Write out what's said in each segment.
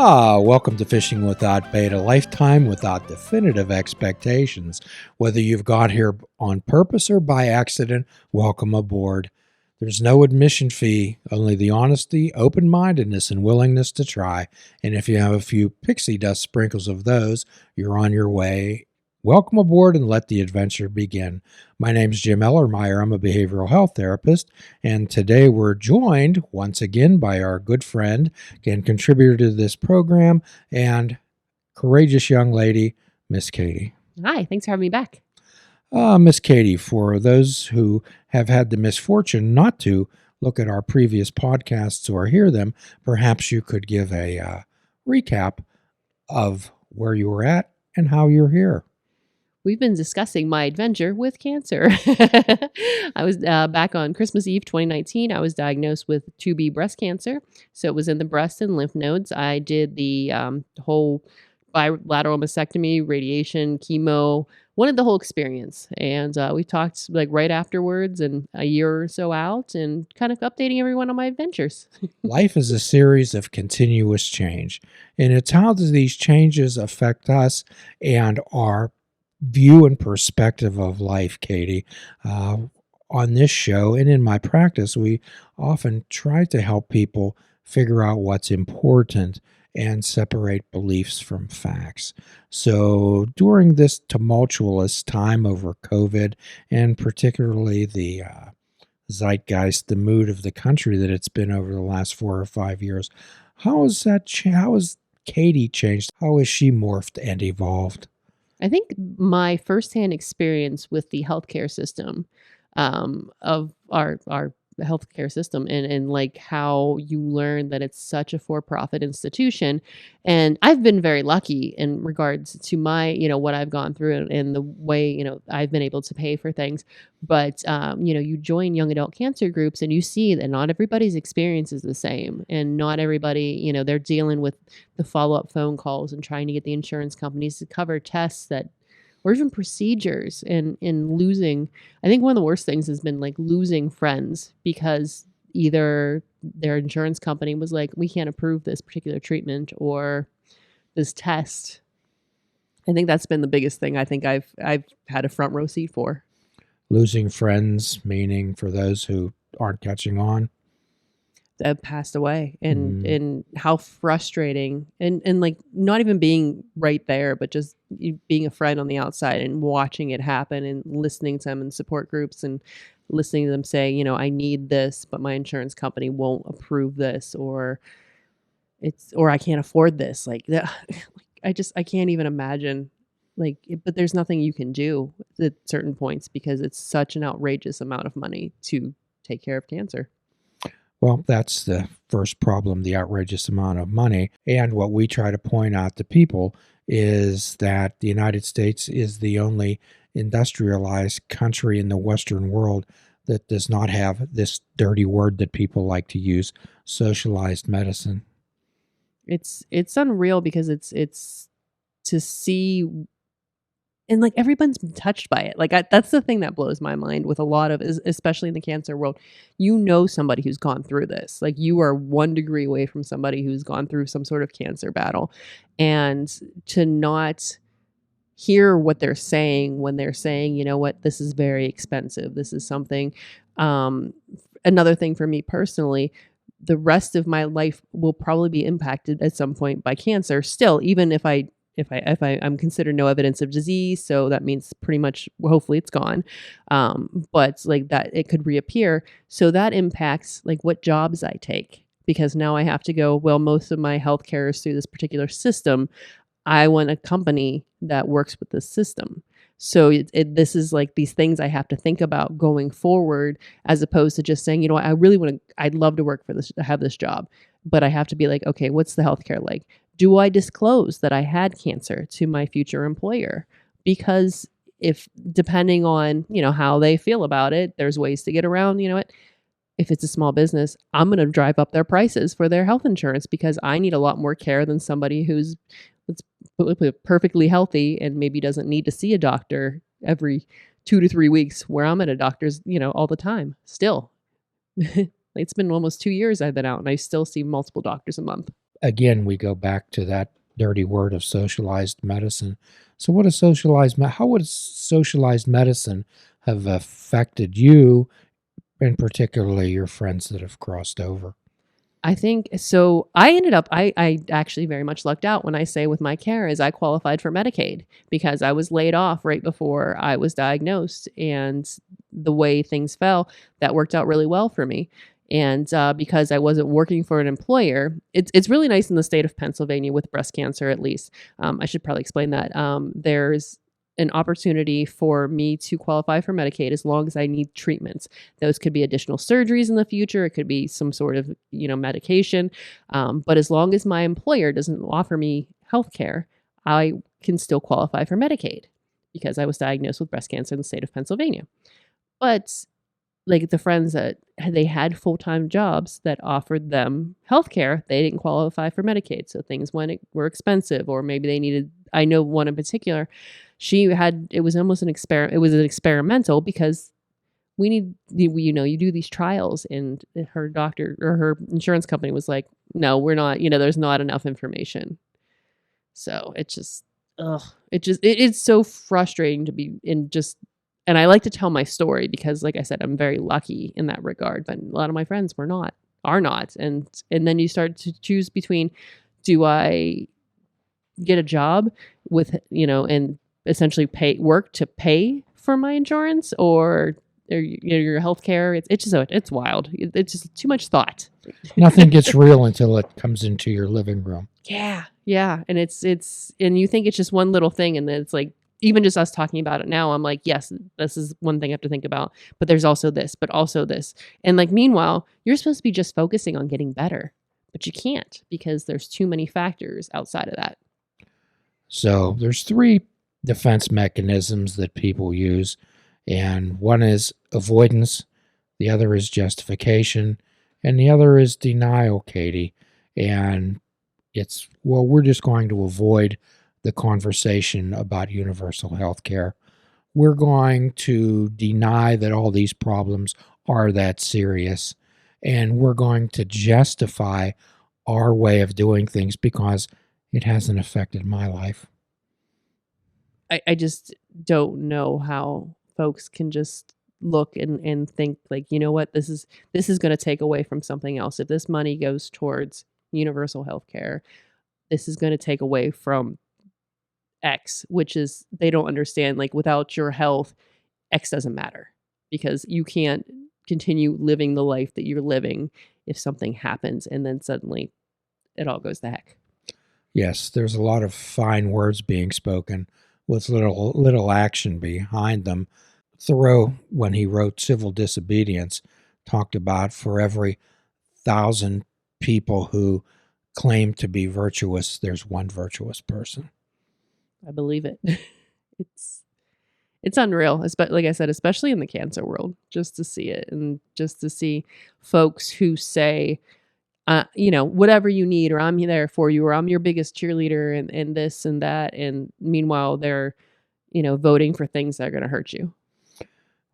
Welcome to Fishing Without Bait, a lifetime without definitive expectations. Whether you've got here on purpose or by accident, welcome aboard. There's no admission fee, only the honesty, open-mindedness, and willingness to try. And if you have a few pixie dust sprinkles of those, you're on your way. Welcome aboard and let the adventure begin. My name's Jim Ellermeyer. I'm a behavioral health therapist, and today we're joined once again by our good friend and contributor to this program and courageous young lady, Miss Katie. Hi, thanks for having me back. Miss Katie, for those who have had the misfortune not to look at our previous podcasts or hear them, perhaps you could give a recap of where you were at and how you're here. We've been discussing my adventure with cancer. I was back on Christmas Eve 2019. I was diagnosed with 2B breast cancer. So it was in the breast and lymph nodes. I did the whole bilateral mastectomy, radiation, chemo, wanted the whole experience. And we talked like right afterwards and a year or so out and kind of updating everyone on my adventures. Life is a series of continuous change, and it's how do these changes affect us and our view and perspective of life, Katie. On this show and in my practice, we often try to help people figure out what's important and separate beliefs from facts. So during this tumultuous time over COVID, and particularly the zeitgeist, the mood of the country that it's been over the last 4 or 5 years, how has Katie changed? How has she morphed and evolved? I think my firsthand experience with the healthcare system, of our healthcare system and like how you learn that it's such a for-profit institution. And I've been very lucky in regards to my, what I've gone through and the way, I've been able to pay for things. But, you join young adult cancer groups and you see that not everybody's experience is the same. And not everybody, they're dealing with the follow-up phone calls and trying to get the insurance companies to cover tests that or even procedures and losing. I think one of the worst things has been like losing friends because either their insurance company was like, we can't approve this particular treatment or this test. I think that's been the biggest thing I think I've had a front row seat for. Losing friends, meaning for those who aren't catching on. That passed away and how frustrating and like not even being right there, but just being a friend on the outside and watching it happen and listening to them in support groups and listening to them say, I need this, but my insurance company won't approve this or I can't afford this. Like that, I can't even imagine but there's nothing you can do at certain points because it's such an outrageous amount of money to take care of cancer. Well, that's the first problem, the outrageous amount of money. And what we try to point out to people is that the United States is the only industrialized country in the Western world that does not have this dirty word that people like to use, socialized medicine. It's unreal because it's to see. And like everyone's been touched by it. Like that's the thing that blows my mind with a lot of, especially in the cancer world. Somebody who's gone through this. Like you are 1 degree away from somebody who's gone through some sort of cancer battle, and to not hear what they're saying when they're saying, this is very expensive. This is something. Another thing for me personally. The rest of my life will probably be impacted at some point by cancer. Still, even if I'm considered no evidence of disease, so that means pretty much, hopefully it's gone. But like that, it could reappear. So that impacts like what jobs I take because now I have to go, well, most of my healthcare is through this particular system. I want a company that works with this system. So this is like these things I have to think about going forward, as opposed to just saying, I'd love to work for this, have this job, but I have to be like, okay, what's the healthcare like? Do I disclose that I had cancer to my future employer? Because if depending on, how they feel about it, there's ways to get around, if it's a small business, I'm going to drive up their prices for their health insurance because I need a lot more care than somebody who's perfectly healthy and maybe doesn't need to see a doctor every 2 to 3 weeks where I'm at a doctor's, all the time still. It's been almost 2 years I've been out and I still see multiple doctors a month. again, we go back to that dirty word of socialized medicine. So, how would socialized medicine have affected you, and particularly your friends that have crossed over? I think so. I actually very much lucked out when I say with my care is I qualified for Medicaid because I was laid off right before I was diagnosed. And the way things fell, that worked out really well for me. And because I wasn't working for an employer, it's really nice in the state of Pennsylvania with breast cancer, at least. I should probably explain that. There's an opportunity for me to qualify for Medicaid as long as I need treatments. Those could be additional surgeries in the future. It could be some sort of, medication. But as long as my employer doesn't offer me health care, I can still qualify for Medicaid because I was diagnosed with breast cancer in the state of Pennsylvania. But like the friends that they had full-time jobs that offered them health care, they didn't qualify for Medicaid. So things were expensive, or maybe they needed, I know one in particular, it was almost an experiment. It was an experimental because you do these trials, and her doctor or her insurance company was like, no, we're not, there's not enough information. So it just, ugh, it's so frustrating to be in just, and I like to tell my story because, like I said, I'm very lucky in that regard, but a lot of my friends are not. And then you start to choose between, do I get a job with, and essentially work to pay for my insurance, or your healthcare. It's wild. It's just too much thought. Nothing gets real until it comes into your living room. Yeah, and and you think it's just one little thing, and then it's like, even just us talking about it now, I'm like, yes, this is one thing I have to think about, but there's also this, but also this, and like meanwhile, you're supposed to be just focusing on getting better, but you can't because there's too many factors outside of that. So there's three defense mechanisms that people use, and one is avoidance, the other is justification, and the other is denial, Katie. And it's, well, we're just going to avoid the conversation about universal health care. We're going to deny that all these problems are that serious, and we're going to justify our way of doing things because it hasn't affected my life. I just don't know how folks can just look and think like, you know what, this is going to take away from something else. If this money goes towards universal health care, this is going to take away from X, which is, they don't understand, like, without your health, X doesn't matter because you can't continue living the life that you're living if something happens and then suddenly it all goes to heck. Yes, there's a lot of fine words being spoken with little action behind them. Thoreau, when he wrote Civil Disobedience, talked about for every 1,000 people who claim to be virtuous, there's one virtuous person. I believe it. it's it's unreal, like I said, especially in the cancer world, just to see it and just to see folks who say, whatever you need, or I'm there for you, or I'm your biggest cheerleader, and this and that. And meanwhile, they're, voting for things that are going to hurt you.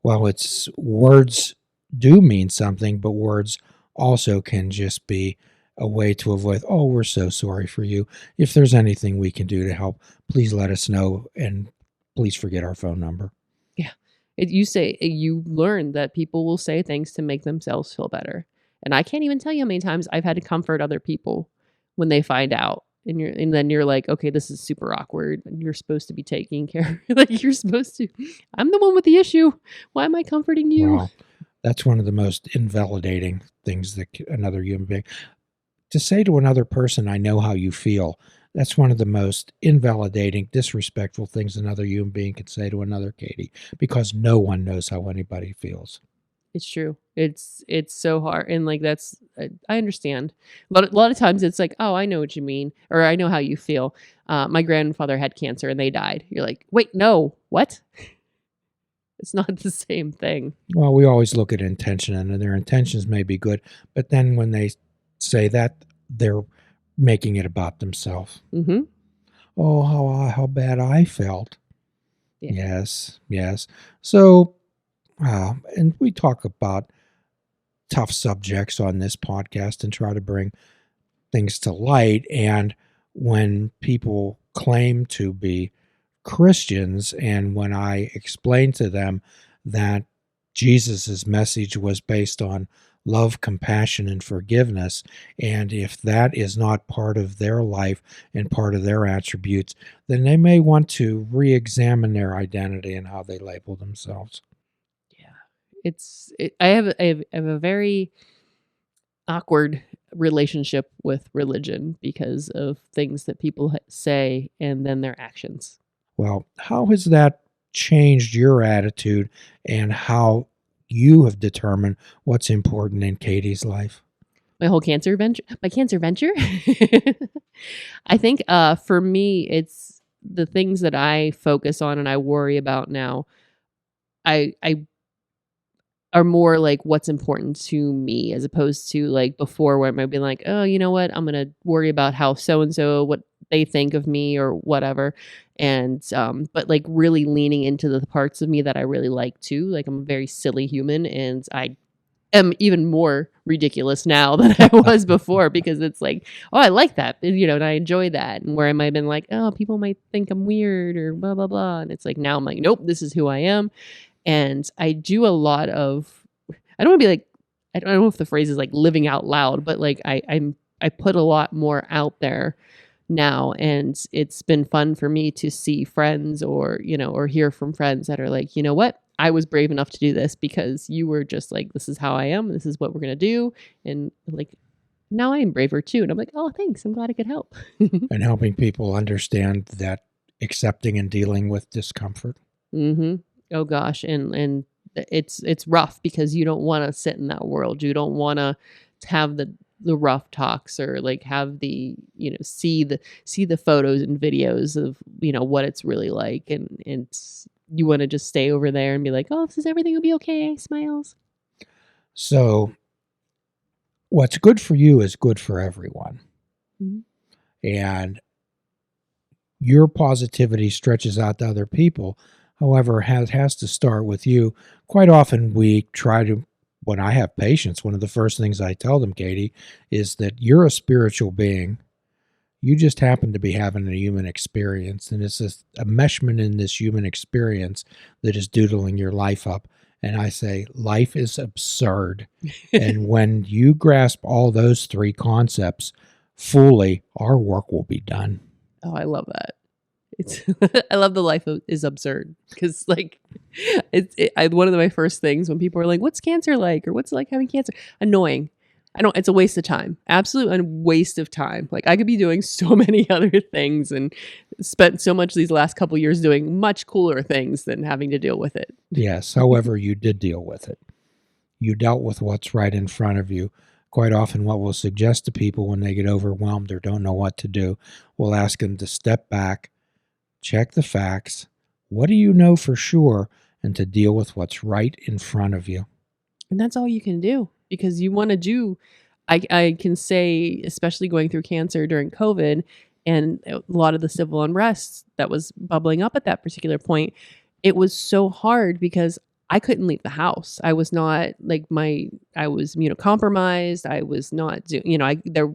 Well, it's words do mean something, but words also can just be a way to avoid, oh, we're so sorry for you. If there's anything we can do to help, please let us know, and please forget our phone number. Yeah. You learn that people will say things to make themselves feel better. And I can't even tell you how many times I've had to comfort other people when they find out. And then you're like, okay, this is super awkward. You're supposed to be taking care. Like, you're supposed to. I'm the one with the issue. Why am I comforting you? Wow. That's one of the most invalidating things that another human being, to say to another person, I know how you feel. That's one of the most invalidating, disrespectful things another human being can say to another, Katie, because no one knows how anybody feels. It's true. It's so hard, and like I understand. A lot of times it's like, oh, I know what you mean, or I know how you feel. My grandfather had cancer and they died. You're like, wait, no, what? It's not the same thing. Well, we always look at intention, and their intentions may be good, but then when they say that, they're making it about themselves. Mm-hmm. Oh, how bad I felt. Yeah. Yes. So, and we talk about tough subjects on this podcast and try to bring things to light. And when people claim to be Christians, and when I explain to them that Jesus's message was based on love, compassion, and forgiveness, and if that is not part of their life and part of their attributes, then they may want to re-examine their identity and how they label themselves. Yeah. I have a very awkward relationship with religion because of things that people say and then their actions. Well, how has that changed your attitude and how you have determined what's important in Katie's life? My cancer venture. I think for me it's the things that I focus on and I worry about now. I are more like what's important to me as opposed to like before where I might be like, oh, you know what? I'm gonna worry about how so and so what they think of me or whatever. And but like really leaning into the parts of me that I really like too. Like I'm a very silly human and I am even more ridiculous now than I was before because it's like, oh, I like that, and I enjoy that. And where I might have been like, oh, people might think I'm weird or blah blah blah, and it's like now I'm like, nope, this is who I am, and I do a lot of. I don't want to be like, I don't know if the phrase is like living out loud, but like I put a lot more out there now, and it's been fun for me to see friends or hear from friends that are like, you know what, I was brave enough to do this because you were just like, this is how I am, this is what we're gonna do, and like now I am braver too, and I'm like, oh, thanks, I'm glad I could help. And helping people understand that accepting and dealing with discomfort. Mm-hmm. Oh gosh, and it's rough because you don't want to sit in that world. You don't want to have the rough talks or like have the see the photos and videos of what it's really like, and you want to just stay over there and be like, oh, this is everything will be okay. Smiles. So, what's good for you is good for everyone. Mm-hmm. And your positivity stretches out to other people. However, has to start with you. Quite often we try to, when I have patients, one of the first things I tell them, Katie, is that you're a spiritual being. You just happen to be having a human experience, and it's a meshment in this human experience that is doodling your life up. And I say, life is absurd. And when you grasp all those three concepts fully, our work will be done. Oh, I love that. It's I love the life is absurd because like one of my first things when people are like, "What's cancer like?" or "What's it like having cancer?" Annoying. I don't. It's a waste of time. Absolute waste of time. Like I could be doing so many other things and spent so much these last couple years doing much cooler things than having to deal with it. Yes, however, you did deal with it. You dealt with what's right in front of you. Quite often, what we'll suggest to people when they get overwhelmed or don't know what to do, we'll ask them to step back, check the facts. What do you know for sure? And to deal with what's right in front of you. And that's all you can do because you want to do. I can say, especially going through cancer during COVID and a lot of the civil unrest that was bubbling up at that particular point, it was so hard because I couldn't leave the house. I was not like I was immunocompromised. I was not,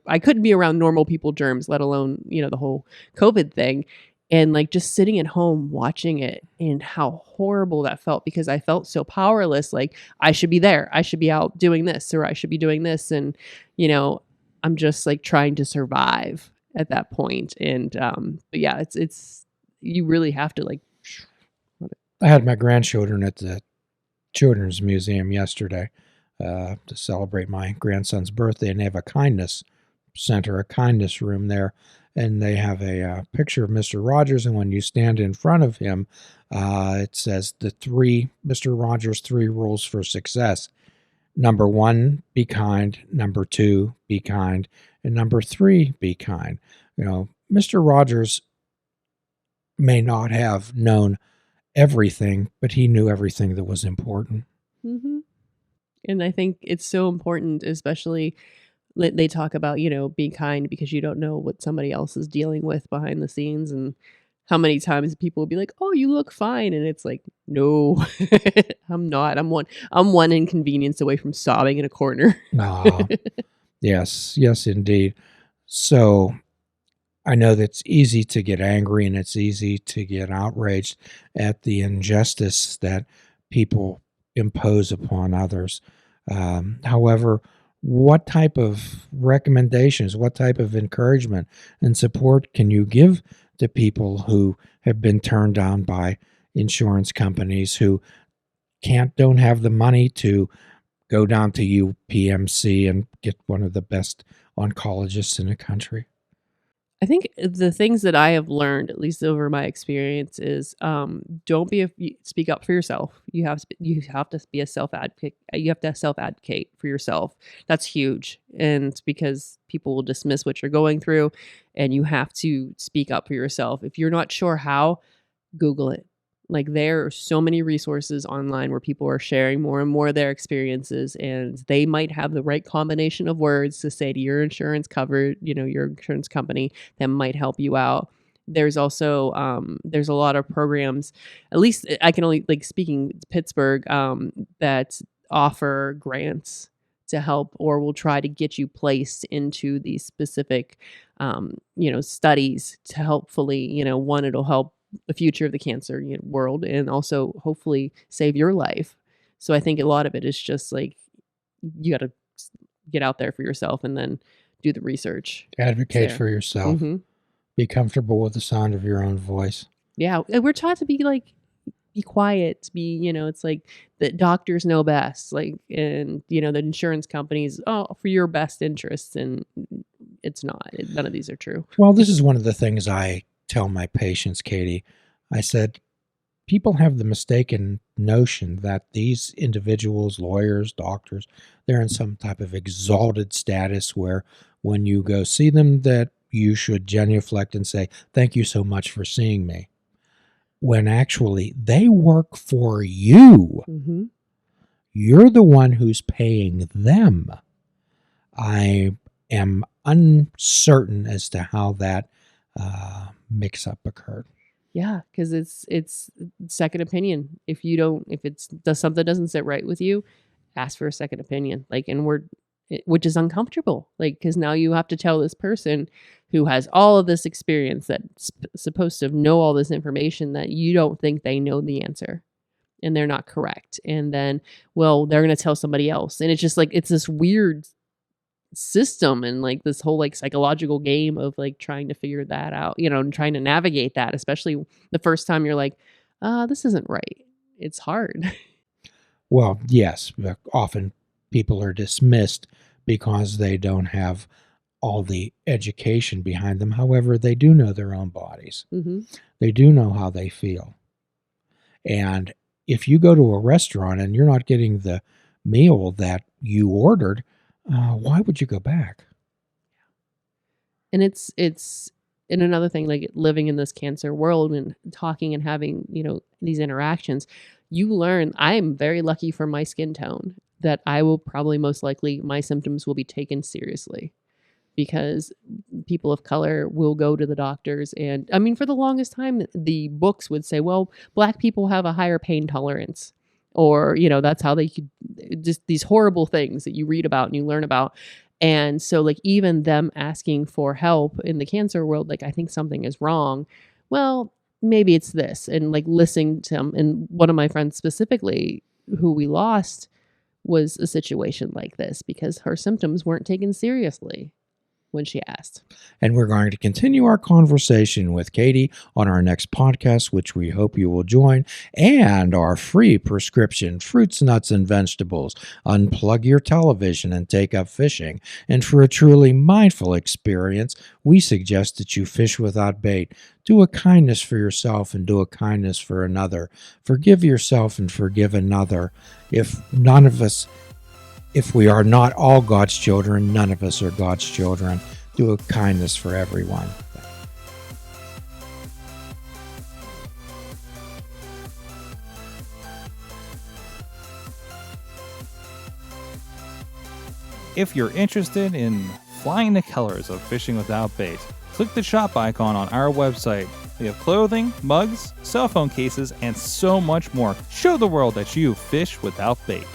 I couldn't be around normal people germs, let alone, the whole COVID thing. And like just sitting at home watching it and how horrible that felt because I felt so powerless. Like I should be there. I should be out doing this or I should be doing this. And, I'm just like trying to survive at that point. And, but yeah, it's, you really have to like. I had my grandchildren at the Children's Museum yesterday to celebrate my grandson's birthday, and they have a kindness center, a kindness room there. And they have a picture of Mr. Rogers, and when you stand in front of him, it says Mr. Rogers' 3 rules for success. Number 1, be kind. Number 2, be kind. And number 3, be kind. Mr. Rogers may not have known everything, but he knew everything that was important. Mm-hmm. And I think it's so important, especially they talk about, being kind because you don't know what somebody else is dealing with behind the scenes and how many times people will be like, "Oh, you look fine." And it's like, "No, I'm not. I'm one inconvenience away from sobbing in a corner." Yes, indeed. So I know that it's easy to get angry and it's easy to get outraged at the injustice that people impose upon others. However, what type of recommendations, what type of encouragement and support can you give to people who have been turned down by insurance companies, who don't have the money to go down to UPMC and get one of the best oncologists in the country? I think the things that I have learned, at least over my experience, is don't speak up for yourself. You have to be a self advocate. You have to self advocate for yourself. That's huge, and it's because people will dismiss what you're going through, and you have to speak up for yourself. If you're not sure how, Google it. Like, there are so many resources online where people are sharing more and more of their experiences, and they might have the right combination of words to say to your insurance covered, your insurance company, that might help you out. There's also there's a lot of programs, at least I can only, like, speaking to Pittsburgh, that offer grants to help or will try to get you placed into these specific studies to helpfully, one, it'll help the future of the cancer world, and also hopefully save your life. So I think a lot of it is just like, you got to get out there for yourself and then do the research. Advocate for yourself. Hmm. Be comfortable with the sound of your own voice. Yeah, and we're taught to be like, be quiet, it's like the doctors know best, like, and the insurance companies, for your best interests, and it's not. None of these are true. Well, this is one of the things I tell my patients, Katie. I said, people have the mistaken notion that these individuals, lawyers, doctors, they're in some type of exalted status where when you go see them, that you should genuflect and say, thank you so much for seeing me. When actually they work for you. Mm-hmm. You're the one who's paying them. I am uncertain as to how that mix up occurred. Yeah, because it's second opinion. If something doesn't sit right with you, ask for a second opinion. Like, and which is uncomfortable. Like, because now you have to tell this person who has all of this experience, that's supposed to know all this information, that you don't think they know the answer, and they're not correct. And then, well, they're going to tell somebody else, and it's just like, it's this weird system, and like this whole like psychological game of like trying to figure that out, and trying to navigate that, especially the first time you're like, this isn't right. It's hard. Well, yes, often people are dismissed because they don't have all the education behind them. However, they do know their own bodies. Mm-hmm. They do know how they feel. And if you go to a restaurant and you're not getting the meal that you ordered, why would you go back? And it's and another thing, like living in this cancer world and talking and having, these interactions, you learn. I'm very lucky for my skin tone that I will probably, most likely, my symptoms will be taken seriously, because people of color will go to the doctors. And I mean, for the longest time, the books would say, well, Black people have a higher pain tolerance, or, that's how they could, just these horrible things that you read about and you learn about. And so, like, even them asking for help in the cancer world, like, I think something is wrong. Well, maybe it's this. And like listening to them, and one of my friends specifically who we lost was a situation like this, because her symptoms weren't taken seriously when she asked. And we're going to continue our conversation with Katie on our next podcast, which we hope you will join, and our free prescription fruits, nuts, and vegetables. Unplug your television and take up fishing. And for a truly mindful experience, we suggest that you fish without bait. Do a kindness for yourself and do a kindness for another. Forgive yourself and forgive another. If we are not all God's children, none of us are God's children. Do a kindness for everyone. If you're interested in flying the colors of fishing without bait, click the shop icon on our website. We have clothing, mugs, cell phone cases, and so much more. Show the world that you fish without bait.